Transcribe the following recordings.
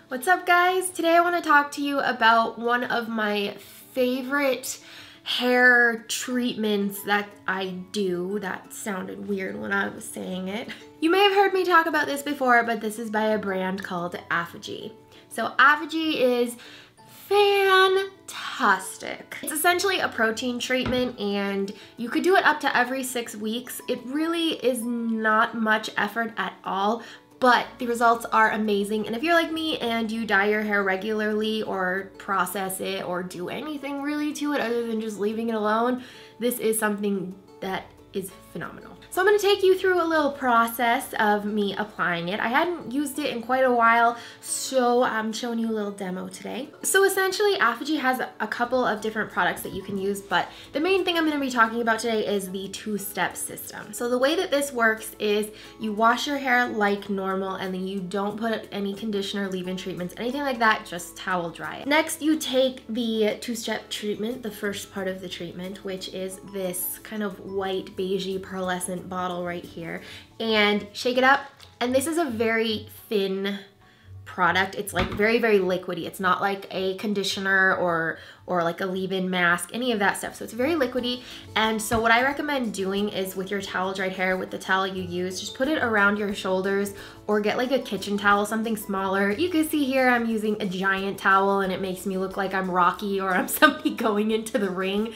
What's up, guys? Today I want to talk to you about one of my favorite hair treatments that I do. That sounded weird when I was saying it. You may have heard me talk about this before, but this is by a brand called Aphogee. So Aphogee is fantastic. It's essentially a protein treatment and you could do it up to every 6 weeks. It really is not much effort at all, but the results are amazing. And if you're like me and you dye your hair regularly or process it or do anything really to it other than just leaving it alone, this is something that is phenomenal. So I'm going to take you through a little process of me applying it. I hadn't used it in quite a while, so I'm showing you a little demo today. So essentially, Aphogee has a couple of different products that you can use, but the main thing I'm going to be talking about today is the two-step system. So the way that this works is you wash your hair like normal, and then you don't put any conditioner, leave-in treatments, anything like that, just towel dry it. Next, you take the two-step treatment, the first part of the treatment, which is this kind of white, beigey, pearlescent bottle right here, and shake it up. And this is a very thin product. It's like very, very liquidy. It's not like a conditioner or like a leave-in mask, any of that stuff. So it's very liquidy. And so what I recommend doing is with your towel dried hair, with the towel you use, just put it around your shoulders or get like a kitchen towel, something smaller. You can see here I'm using a giant towel and it makes me look like I'm Rocky or I'm somebody going into the ring.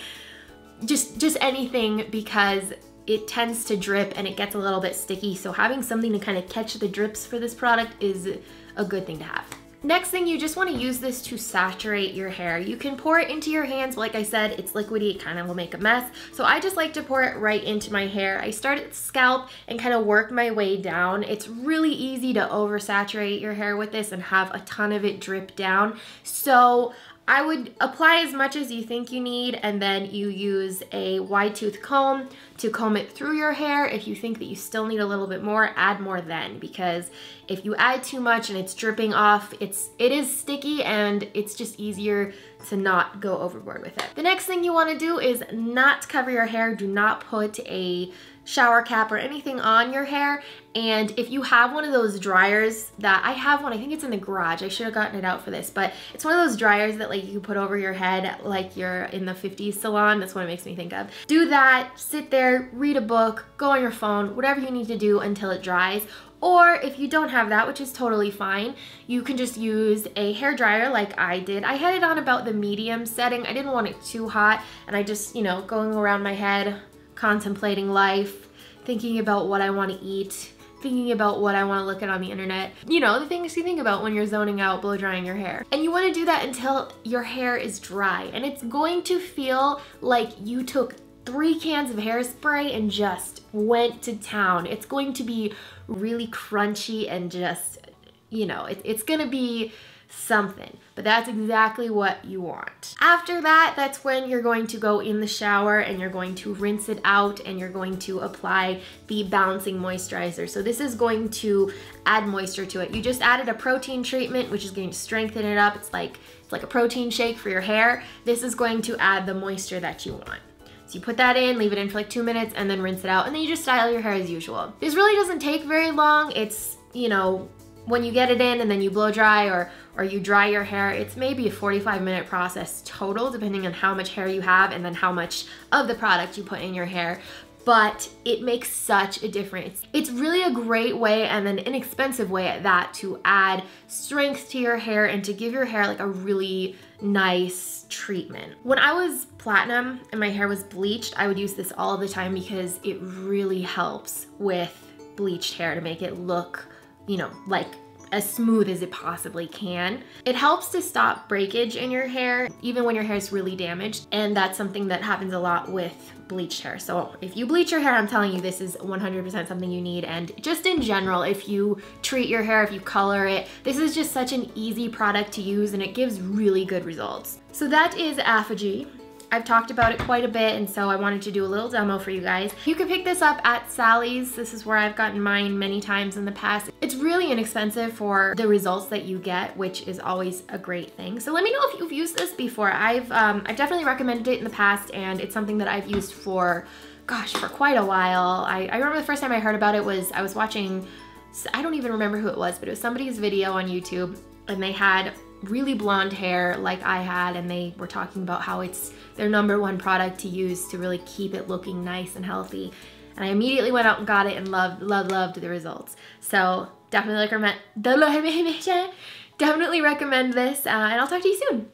Just anything, because it tends to drip and it gets a little bit sticky, so having something to kind of catch the drips for this product is a good thing to have. Next thing, you just want to use this to saturate your hair. You can pour it into your hands, but like I said, it's liquidy, it kind of will make a mess. So I just like to pour it right into my hair. I start at the scalp and kind of work my way down. It's really easy to oversaturate your hair with this and have a ton of it drip down. So I would apply as much as you think you need, and then you use a wide tooth comb to comb it through your hair. If you think that you still need a little bit more, add more then, because if you add too much and it's dripping off, it is sticky and it's just easier to not go overboard with it. The next thing you want to do is not cover your hair. Do not put a shower cap or anything on your hair. And if you have one of those dryers, that I have one, I think it's in the garage, I should have gotten it out for this, but it's one of those dryers that like you put over your head like you're in the 50s salon. That's what it makes me think of. Do that, sit there, read a book, go on your phone, whatever you need to do until it dries. Or if you don't have that, which is totally fine, you can just use a hair dryer like I did. I had it on about the medium setting. I didn't want it too hot, and I just, you know, going around my head, contemplating life, thinking about what I want to eat, thinking about what I want to look at on the internet. You know, the things you think about when you're zoning out, blow drying your hair. And you want to do that until your hair is dry. And it's going to feel like you took 3 cans of hairspray and just went to town. It's going to be really crunchy and just, you know, it's gonna be something, but that's exactly what you want. After that, that's when you're going to go in the shower and you're going to rinse it out and you're going to apply the balancing moisturizer. So this is going to add moisture to it. You just added a protein treatment, which is going to strengthen it up. It's like a protein shake for your hair. This is going to add the moisture that you want. So you put that in, leave it in for like 2 minutes, and then rinse it out, and then you just style your hair as usual. This really doesn't take very long. It's, you know, when you get it in and then you blow dry or you dry your hair, it's maybe a 45-minute process total, depending on how much hair you have and then how much of the product you put in your hair. But it makes such a difference. It's really a great way, and an inexpensive way at that, to add strength to your hair and to give your hair like a really nice treatment. When I was platinum and my hair was bleached, I would use this all the time because it really helps with bleached hair to make it look, you know, like as smooth as it possibly can. It helps to stop breakage in your hair, even when your hair is really damaged, and that's something that happens a lot with bleached hair. So if you bleach your hair, I'm telling you, this is 100% something you need. And just in general, if you treat your hair, if you color it, this is just such an easy product to use, and it gives really good results. So that is Aphogee. I've talked about it quite a bit, and so I wanted to do a little demo for you guys. You can pick this up at Sally's. This is where I've gotten mine many times in the past. It's really inexpensive for the results that you get, which is always a great thing. So let me know if you've used this before. I've definitely recommended it in the past, and it's something that I've used for, gosh, for quite a while. I remember the first time I heard about it was I was watching, I don't even remember who it was, but it was somebody's video on YouTube, and they had really blonde hair like I had, and they were talking about how it's their #1 product to use to really keep it looking nice and healthy. And I immediately went out and got it and loved the results. So definitely recommend this, and I'll talk to you soon.